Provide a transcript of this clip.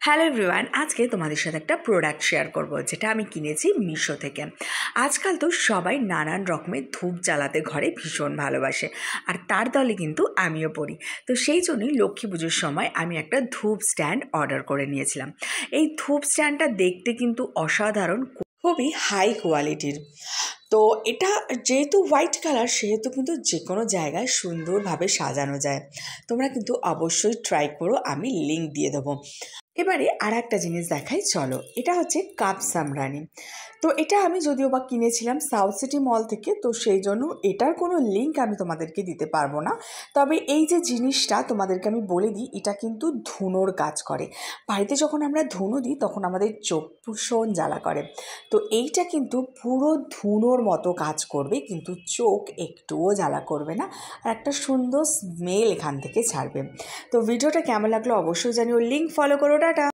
Hello everyone, আজকে তোমাদের সাথে একটা প্রোডাক্ট শেয়ার করব যেটা আমি কিনেছি মিশো থেকে। আজকাল তো সবাই নানান রকমের ধূপ জ্বালাতে ঘরে ভীষণ ভালোবাসে, আর তার দলে কিন্তু আমিও পড়ি। তো সেই জন্যই লক্ষ্মী পুজোর সময় আমি একটা ধূপ স্ট্যান্ড অর্ডার করে নিয়েছিলাম। এই ধূপ স্ট্যান্ডটা দেখতে কিন্তু অসাধারণ, খুবই হাই কোয়ালিটির। তো এটা যেহেতু হোয়াইট কালার, সেহেতু কিন্তু যে কোনো জায়গায় সুন্দরভাবে সাজানো যায়। তোমরা কিন্তু অবশ্যই ট্রাই করো, আমি লিঙ্ক দিয়ে দেবো। এবারে আর একটা জিনিস দেখাই, চলো। এটা হচ্ছে কাপ সামরানি। তো এটা আমি যদিও বা কিনেছিলাম সাউথ সিটি মল থেকে, তো সেই জন্য এটার কোনো লিঙ্ক আমি তোমাদেরকে দিতে পারবো না। তবে এই যে জিনিসটা তোমাদেরকে আমি বলে দিই, এটা কিন্তু ধুনোর কাজ করে। বাড়িতে যখন আমরা ধুনো দিই তখন আমাদের চোখ ভীষণ জ্বালা করে। তো এইটা কিন্তু পুরো ধুনোর মতো কাজ করবে, কিন্তু চোখ একটুও জ্বালা করবে না, আর একটা সুন্দর স্মেল এখান থেকে ছাড়বে। তো ভিডিওটা কেমন লাগলো অবশ্যই জানিও। লিঙ্ক ফলো করো। টাটা।